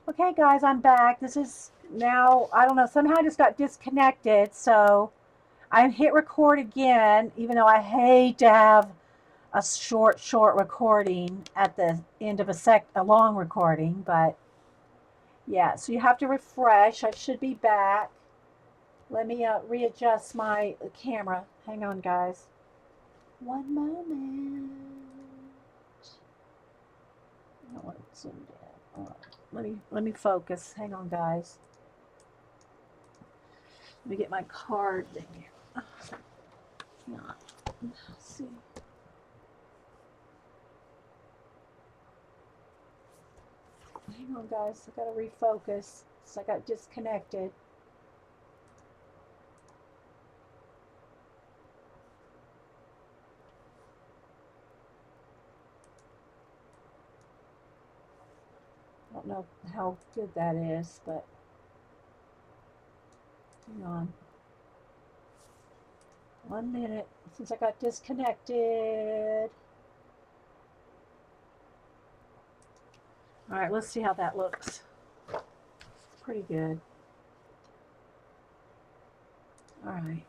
Okay, guys, I'm back. This is now, I don't know, somehow I just got disconnected. So I hit record again, even though I hate to have a short recording at the end of a long recording. But yeah, so you have to refresh. I should be back. Let me readjust my camera. Hang on, guys. One moment. I don't want it zoomed in. Let me focus. Hang on, guys. Let me get my card thing here. Not. Let's see. Hang on, guys. I gotta refocus. So I got disconnected. I don't know how good that is, but hang on. 1 minute since I got disconnected. All right, let's see how that looks. Pretty good. All right.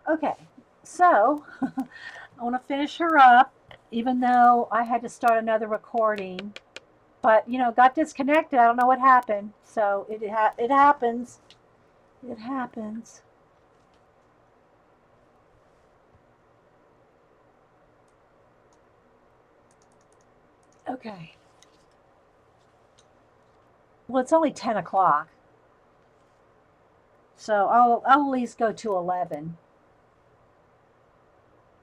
Okay, so I want to finish her up, even though I had to start another recording. But got disconnected. I don't know what happened. So it happens. It happens. Okay. Well, it's only 10 o'clock, so I'll at least go to 11.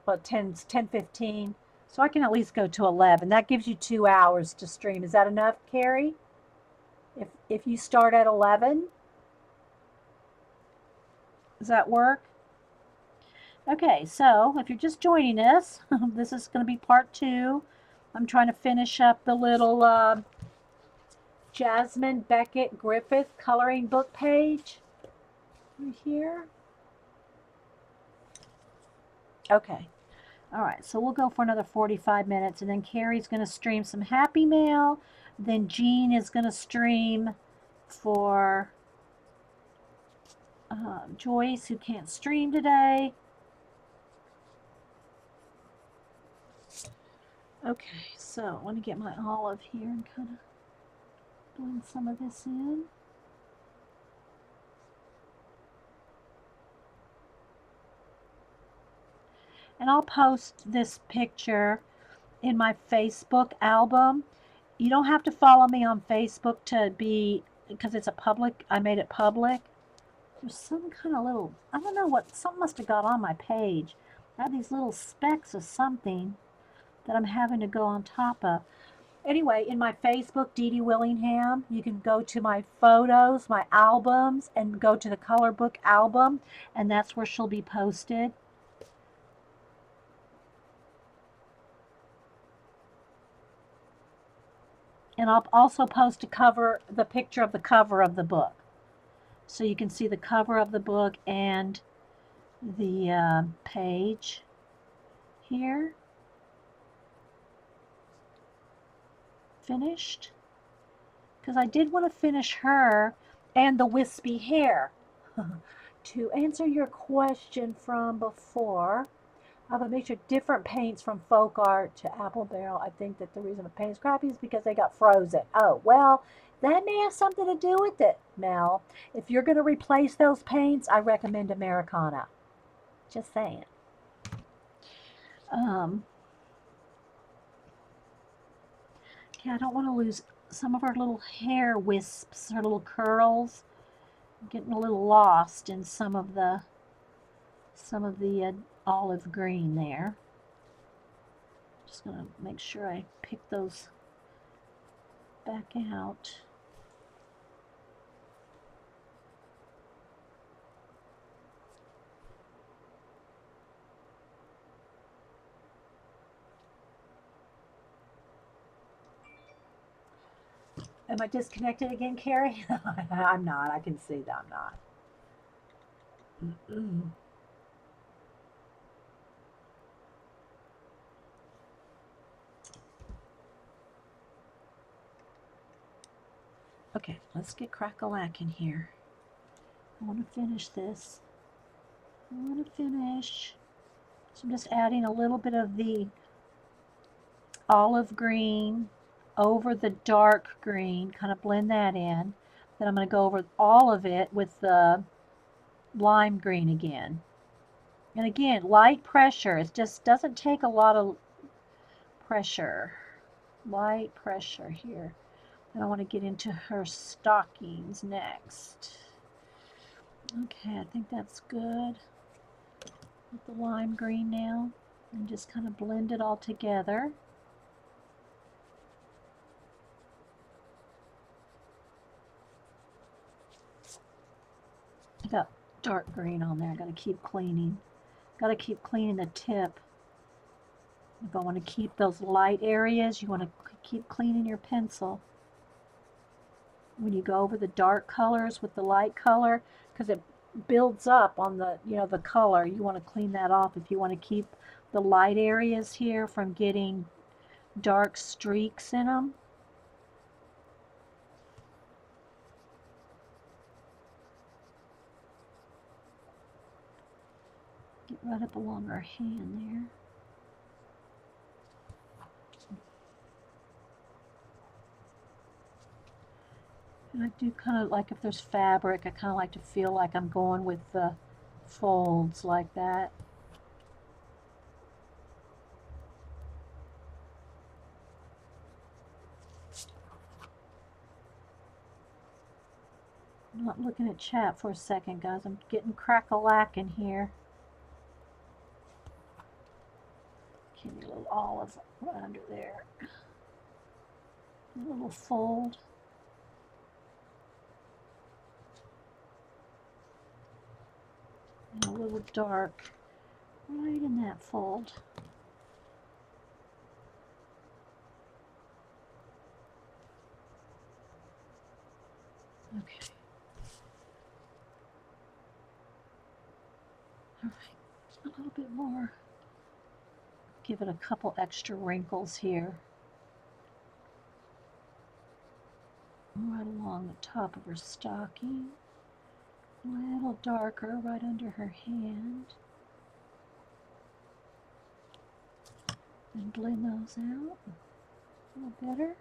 But 10:15, so I can at least go to 11. That gives you 2 hours to stream. Is that enough, Carrie? If you start at 11, does that work? Okay, so if you're just joining us, this is going to be part two. I'm trying to finish up the little Jasmine Becket-Griffith coloring book page right here. Okay. All right, so we'll go for another 45 minutes, and then Carrie's going to stream some Happy Mail. Then Jean is going to stream for Joyce, who can't stream today. Okay, so I want to get my olive here and kind of blend some of this in. And I'll post this picture in my Facebook album. You don't have to follow me on Facebook to be, because it's a public, I made it public. There's some kind of little, I don't know what, something must have got on my page. I have these little specks of something that I'm having to go on top of. Anyway, in my Facebook, Dede Willingham, you can go to my photos, my albums, and go to the color book album, and that's where she'll be posted. And I'll also post the picture of the cover of the book. So you can see the cover of the book and the page here. Finished. Because I did want to finish her and the wispy hair. To answer your question from before, I have a mixture of different paints from folk art to apple barrel. I think that the reason the paint is crappy is because they got frozen. Oh, well, that may have something to do with it, Mel. If you're going to replace those paints, I recommend Americana. Just saying. Um, yeah, I don't want to lose some of our little hair wisps, our little curls. I'm getting a little lost in some of the olive green there. Just gonna make sure I pick those back out. Am I disconnected again, Carrie? I'm not. I can see that I'm not. Okay, let's get crack-a-lack in here. I want to finish this. I want to finish. So I'm just adding a little bit of the olive green over the dark green, kind of blend that in. Then I'm going to go over all of it with the lime green again. And again, light pressure. It just doesn't take a lot of pressure. Light pressure here. And I want to get into her stockings next. Okay, I think that's good. With the lime green now. And just kind of blend it all together. I got dark green on there. I gotta keep cleaning. Gotta keep cleaning the tip. If I want to keep those light areas, you want to keep cleaning your pencil. When you go over the dark colors with the light color, because it builds up on the, the color, you want to clean that off if you want to keep the light areas here from getting dark streaks in them. Get right up along our hand there. And I do kind of like, if there's fabric, I kind of like to feel like I'm going with the folds like that. I'm not looking at chat for a second, guys. I'm getting crack-a-lack in here. Give me a little olive right under there. A little fold. And a little dark right in that fold. Okay. All right, a little bit more. Give it a couple extra wrinkles here. Right along the top of her stocking. A little darker right under her hand. And blend those out a little better.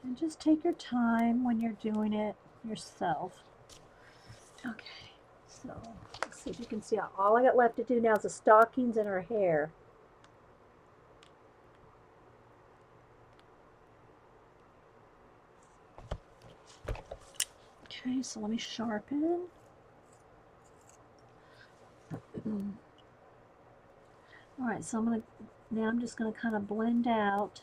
And just take your time when you're doing it yourself. Okay, so let's see if you can see. All I got left to do now is the stockings and her hair. Okay, so let me sharpen. All right, so now I'm just gonna kind of blend out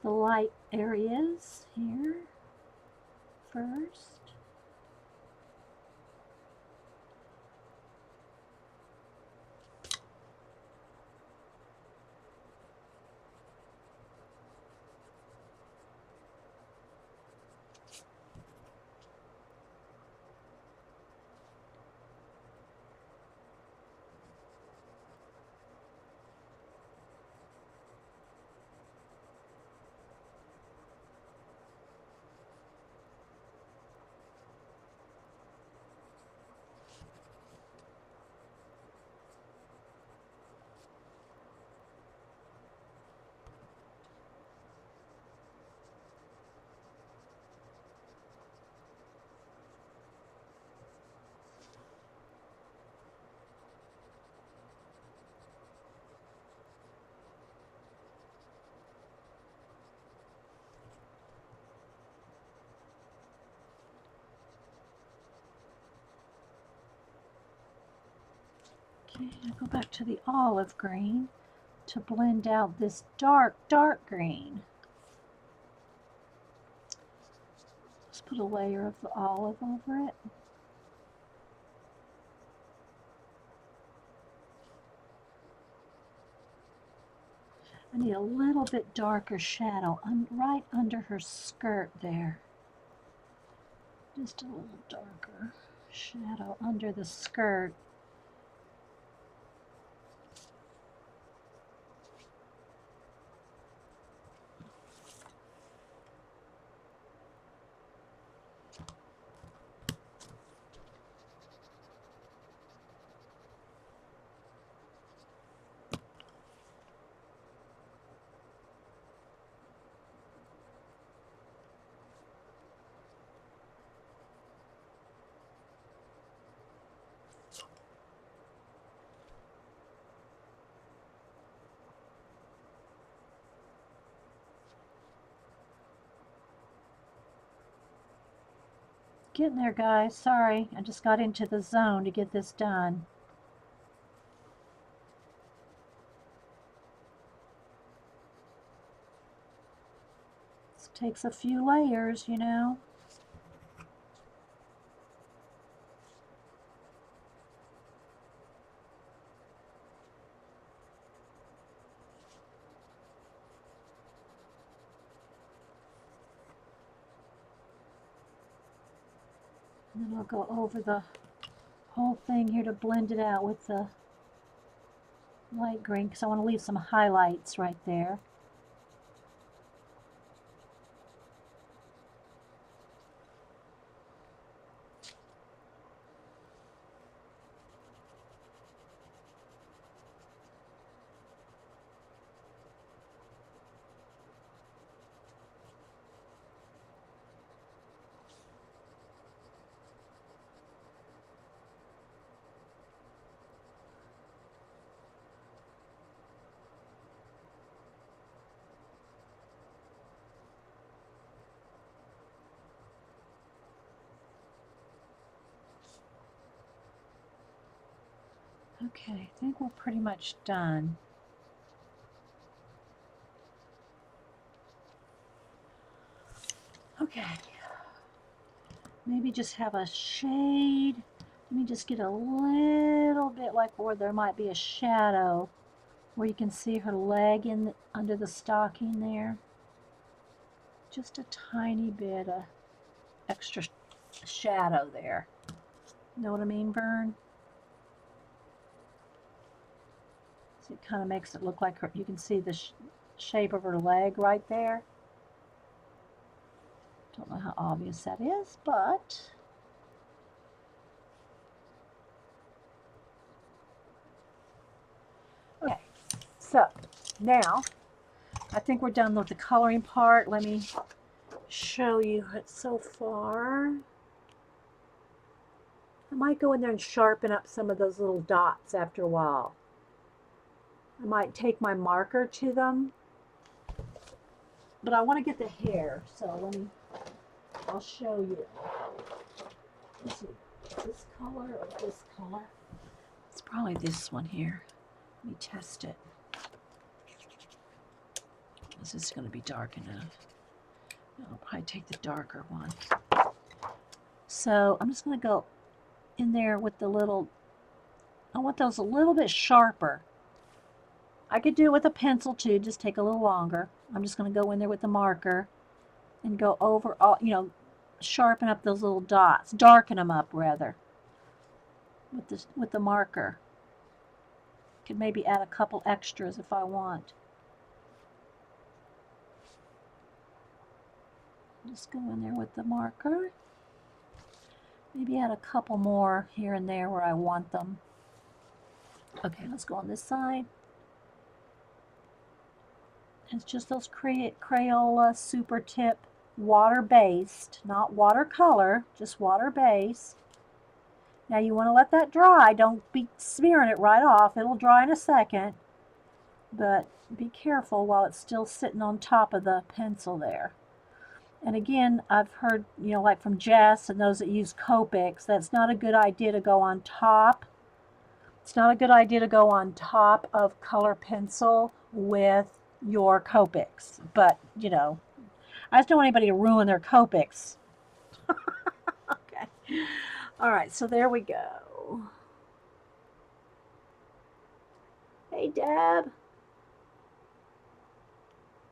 the light areas here first. Okay, I go back to the olive green to blend out this dark green. Just put a layer of the olive over it. I need a little bit darker shadow right under her skirt there. Just a little darker shadow under the skirt. Getting there, guys. Sorry, I just got into the zone to get this done. This takes a few layers, you know. And then I'll go over the whole thing here to blend it out with the light green because I want to leave some highlights right there. Okay, I think we're pretty much done. Okay, maybe just have a shade. Let me just get a little bit like where there might be a shadow where you can see her leg under the stocking there. Just a tiny bit of extra shadow there. Know what I mean, Vern? So it kind of makes it look like her, you can see the shape of her leg right there. Don't know how obvious that is, but okay. So now I think we're done with the coloring part. Let me show you it so far. I might go in there and sharpen up some of those little dots after a while. I might take my marker to them, but I want to get the hair, so I'll show you. Let's see, this color or this color? It's probably this one here. Let me test it. Is this going to be dark enough? No, I'll probably take the darker one. So I'm just going to go in there with the little, I want those a little bit sharper. I could do it with a pencil too, just take a little longer. I'm just going to go in there with the marker and go over all, sharpen up those little dots, darken them up rather, with the marker. Could maybe add a couple extras if I want. Just go in there with the marker. Maybe add a couple more here and there where I want them. Okay, let's go on this side. It's just those Crayola Super Tip water-based, not watercolor, just water-based. Now you want to let that dry. Don't be smearing it right off. It'll dry in a second. But be careful while it's still sitting on top of the pencil there. And again, I've heard, like from Jess and those that use Copics, that's not a good idea to go on top. It's not a good idea to go on top of color pencil with your Copics. But, I just don't want anybody to ruin their Copics. Okay. All right, so there we go. Hey, Deb.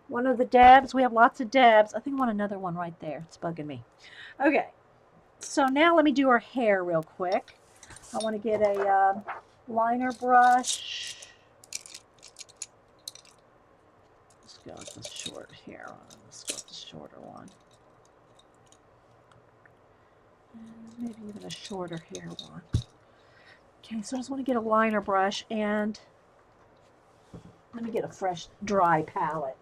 One of the Debs. We have lots of Debs. I think I want another one right there. It's bugging me. Okay. So now let me do her hair real quick. I want to get a liner brush. Let's go with the short hair one. Let's go with the shorter one. And maybe even a shorter hair one. Okay, so I just want to get a liner brush and let me get a fresh dry palette.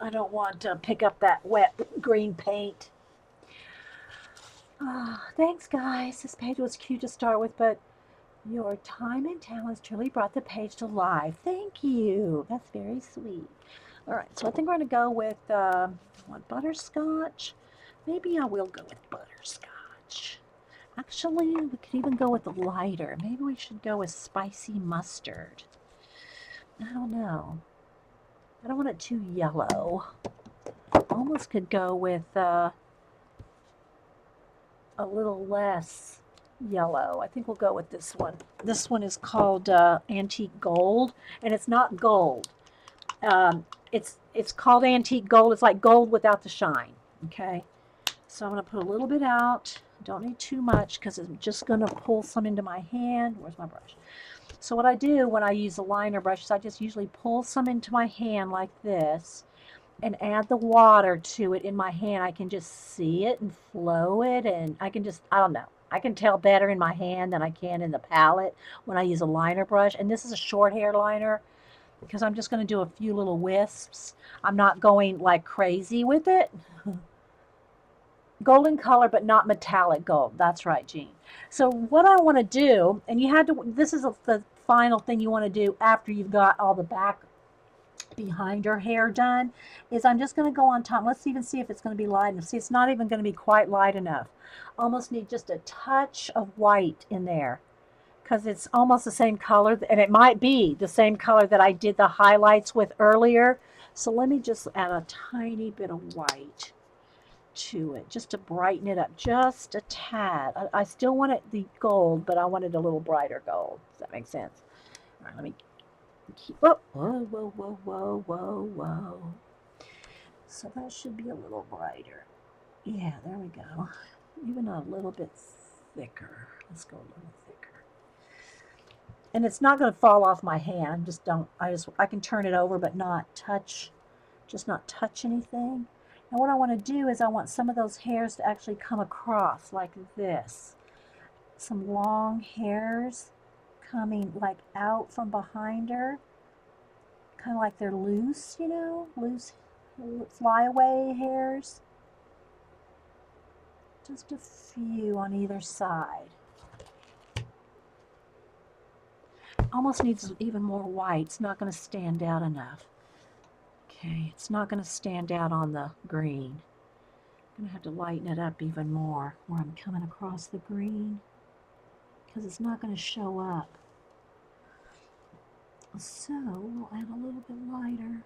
I don't want to pick up that wet green paint. Oh, thanks, guys. This page was cute to start with, but your time and talents truly brought the page to life. Thank you. That's very sweet. All right, so I think we're going to go with what, butterscotch? Maybe I will go with butterscotch. Actually, we could even go with the lighter. Maybe we should go with spicy mustard. I don't know. I don't want it too yellow. Almost could go with a little less yellow. I think we'll go with this one. This one is called Antique Gold, and it's not gold. It's called Antique Gold. It's like gold without the shine. Okay, so I'm going to put a little bit out. Don't need too much because I'm just going to pull some into my hand. Where's my brush? So what I do when I use a liner brush is I just usually pull some into my hand like this and add the water to it in my hand. I can just see it and flow it, and I can just, I don't know. I can tell better in my hand than I can in the palette when I use a liner brush. And this is a short hair liner because I'm just going to do a few little wisps. I'm not going like crazy with it. Golden color, but not metallic gold. That's right, Jean. So what I want to do, and you had to, this is the final thing you want to do after you've got all the back behind her hair done, is I'm just going to go on top. Let's even see if it's going to be light enough. See, it's not even going to be quite light enough. Almost need just a touch of white in there because it's almost the same color, and it might be the same color that I did the highlights with earlier. So let me just add a tiny bit of white to it just to brighten it up just a tad. I still want it the gold, but I want it a little brighter gold. Does that make sense? All right, let me keep, oh, whoa, whoa, whoa, whoa, whoa, whoa. So that should be a little brighter. Yeah, there we go. Even a little bit thicker. Let's go a little thicker. And it's not going to fall off my hand. I can turn it over, but not touch, just not touch anything. And what I want to do is I want some of those hairs to actually come across like this. Some long hairs coming like out from behind her. Kind of like they're loose, you know, loose flyaway hairs. Just a few on either side. Almost needs even more white. It's not going to stand out enough. Okay, it's not going to stand out on the green. I'm going to have to lighten it up even more where I'm coming across the green because it's not going to show up. So we'll add a little bit lighter.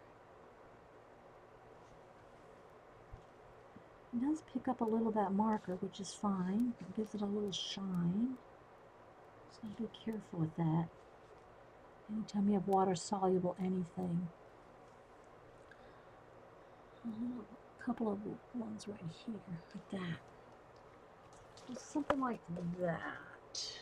It does pick up a little of that marker, which is fine. It gives it a little shine. So be careful with that. Anytime you have water-soluble anything. A couple of ones right here, like that. Just something like that.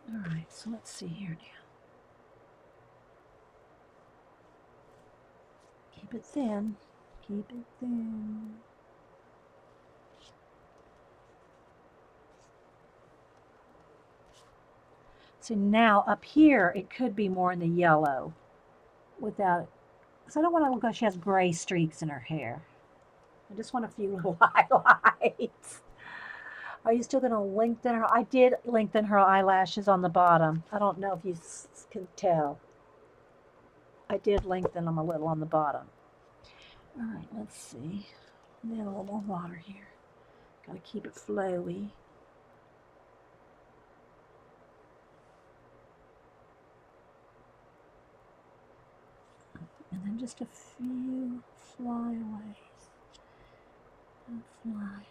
All right, so let's see here now. Keep it thin. Keep it thin. So now up here, it could be more in the yellow without it. So I don't want to look like she has gray streaks in her hair. I just want a few little highlights. Are you still going to lengthen her? I did lengthen her eyelashes on the bottom. I don't know if you can tell. I did lengthen them a little on the bottom. All right, let's see. Then a little more water here. Got to keep it flowy. And then just a few flyaways. And fly away.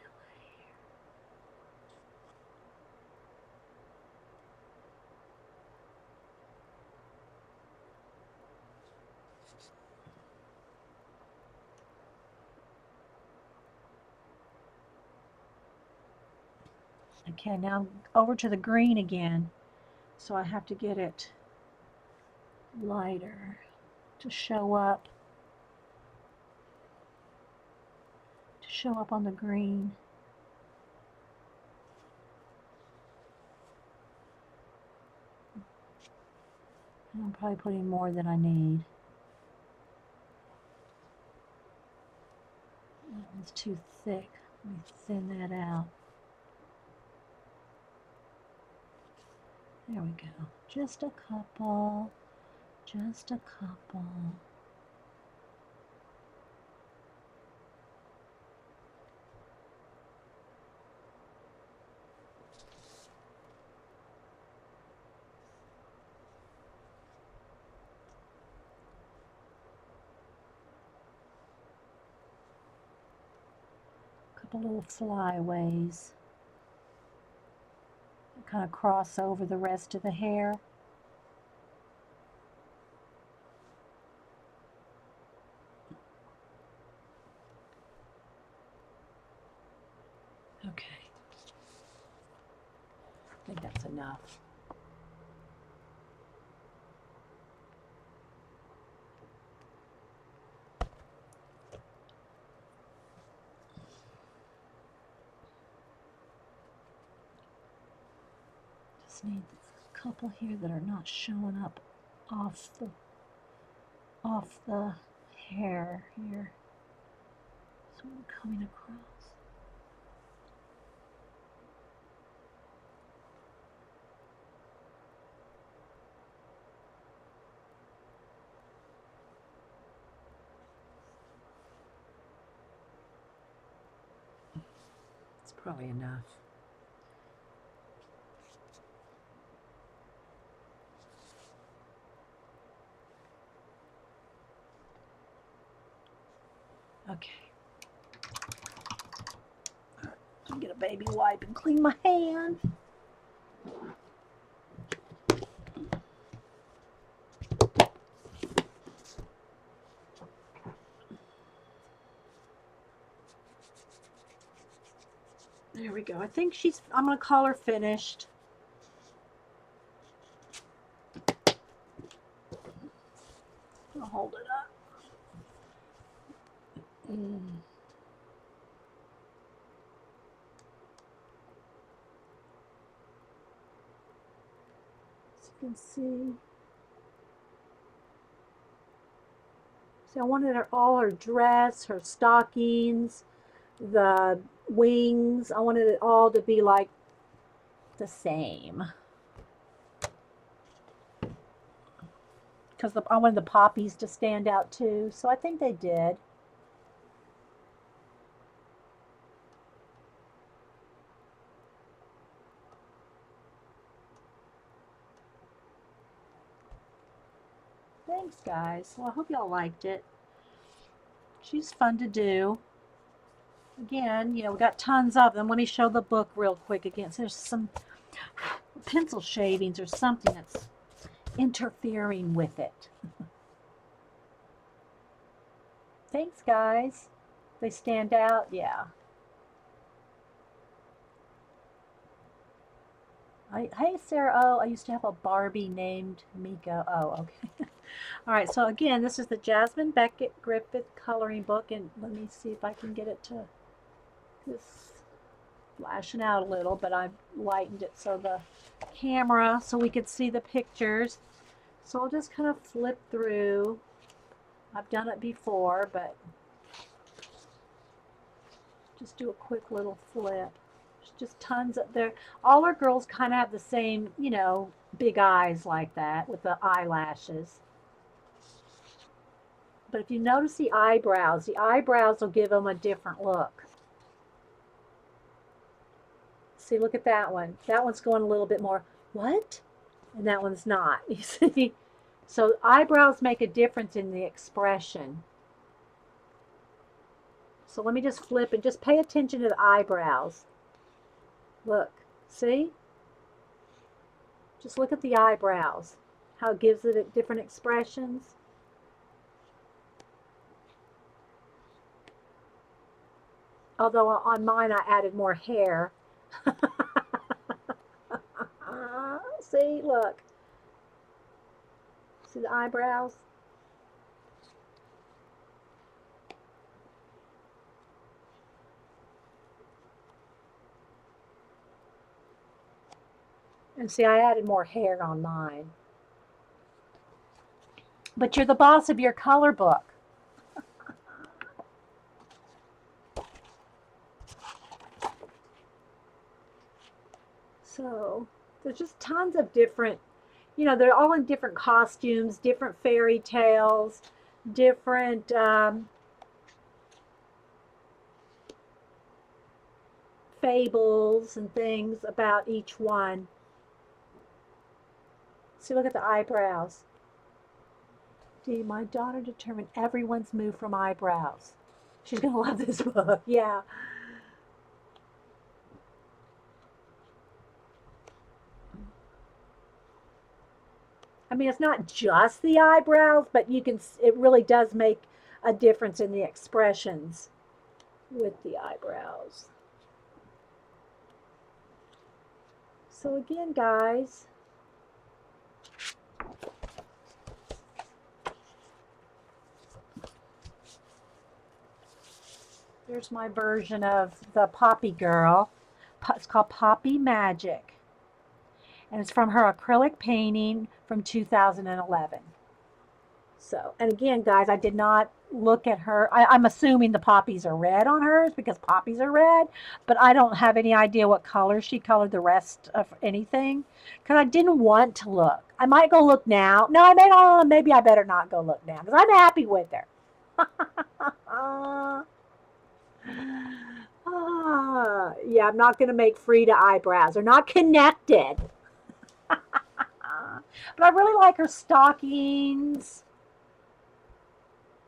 Okay, now over to the green again. So I have to get it lighter to show up on the green. I'm probably putting more than I need. That one's too thick. Let me thin that out. There we go. Just a couple. Just a couple. Couple little flyaways. Kind of cross over the rest of the hair. Okay. I think that's enough. Just need a couple here that are not showing up off the hair here. So I'm coming across. It's probably enough. Okay. I'll get a baby wipe and clean my hand. There we go. I think I'm going to call her finished. I'll hold it up. As you can see. See, I wanted all her dress, her stockings, the wings. I wanted it all to be like the same. Because I wanted the poppies to stand out too. So I think they did. Thanks, guys. Well, I hope y'all liked it. She's fun to do. Again, we got tons of them. Let me show the book real quick again. So there's some pencil shavings or something that's interfering with it. Thanks, guys. They stand out. Yeah. Hey, Sarah. Oh, I used to have a Barbie named Miko. Oh, okay. All right. So again, this is the Jasmine Becket-Griffith coloring book, and let me see if I can get it to this flashing out a little, but I've lightened it so the camera so we could see the pictures. So I'll just kind of flip through. I've done it before, but just do a quick little flip. There's just tons of there. All our girls kind of have the same, big eyes like that with the eyelashes. But if you notice the eyebrows will give them a different look. See, look at that one. That one's going a little bit more, what? And that one's not. You see? So eyebrows make a difference in the expression. So let me just flip and just pay attention to the eyebrows. Look, see? Just look at the eyebrows. How it gives it different expressions. Although on mine I added more hair. See, look. See the eyebrows? And see, I added more hair on mine. But you're the boss of your color book. So there's just tons of different, they're all in different costumes, different fairy tales, different fables and things about each one. See, look at the eyebrows. Did my daughter determine everyone's move from eyebrows? She's going to love this book. Yeah. I mean, it's not just the eyebrows, but it really does make a difference in the expressions with the eyebrows. So again, guys, there's my version of the Poppy Girl. It's called Poppy Magic. And it's from her acrylic painting from 2011. So, and again, guys, I did not look at her. I'm assuming the poppies are red on hers because poppies are red, but I don't have any idea what color she colored the rest of anything because I didn't want to look. I might go look now. No, maybe I better not go look now because I'm happy with her. Yeah, I'm not going to make Frida eyebrows. They're not connected. But I really like her stockings.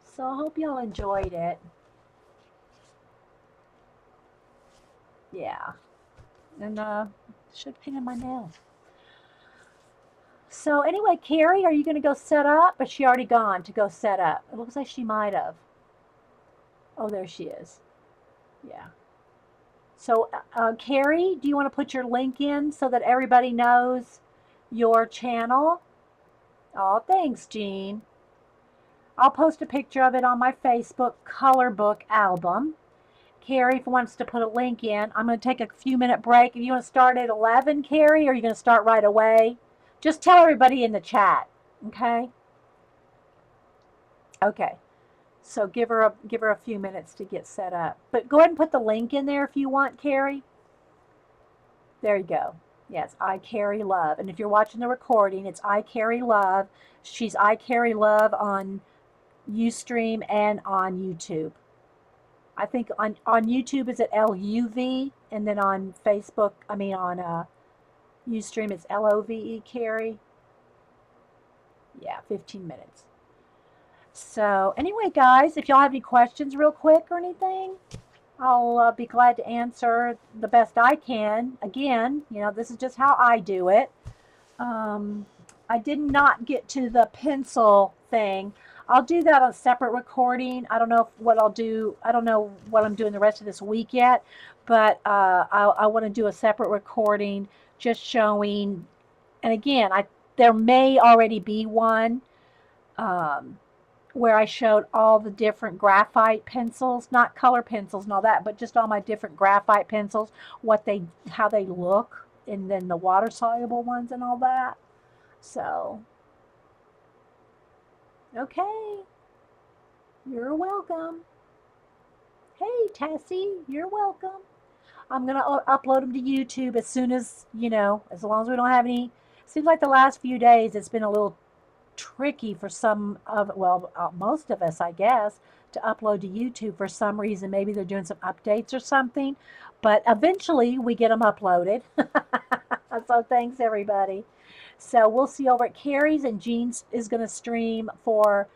So I hope y'all enjoyed it. Yeah. And should have painted my nails. So anyway, Carrie, are you going to go set up? But she already gone to go set up. It looks like she might have. Oh, there she is. Yeah. So, Carrie, do you want to put your link in so that everybody knows your channel? Oh, thanks, Jean. I'll post a picture of it on my Facebook color book album. Carrie, if wants to put a link in, I'm going to take a few minute break. If you want to start at 11, Carrie, or are you going to start right away? Just tell everybody in the chat, okay? Okay. So give her a few minutes to get set up. But go ahead and put the link in there if you want, Carrie. There you go. Yes, I Carry Love. And if you're watching the recording, it's I Carry Love. She's I Carry Love on Ustream and on YouTube. I think on YouTube is at LUV, and then on Facebook, on Ustream, it's LOVE Carrie. Yeah, 15 minutes. So anyway, guys, if y'all have any questions real quick or anything, I'll be glad to answer the best I can. Again, this is just how I do it. I did not get to the pencil thing. I'll do that on a separate recording. I don't know what I'll do. I don't know what I'm doing the rest of this week yet, but I want to do a separate recording just showing. And again, there may already be one where I showed all the different graphite pencils, not color pencils and all that, but just all my different graphite pencils, how they look, and then the water soluble ones and all that. So, okay. You're welcome. Hey, Tessie, you're welcome. I'm going to upload them to YouTube as soon as, as long as we don't have any. Seems like the last few days it's been a little tricky for most of us, I guess, to upload to YouTube for some reason. Maybe they're doing some updates or something. But eventually we get them uploaded. So thanks, everybody. So we'll see over at Carrie's, and Jean is going to stream for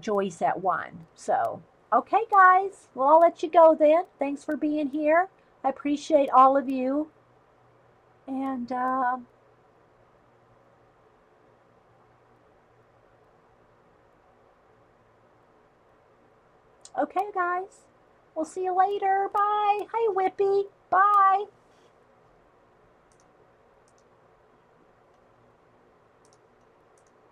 Joyce at 1. So, okay, guys. Well, I'll let you go then. Thanks for being here. I appreciate all of you. And okay, guys. We'll see you later. Bye. Hi, Whippy. Bye.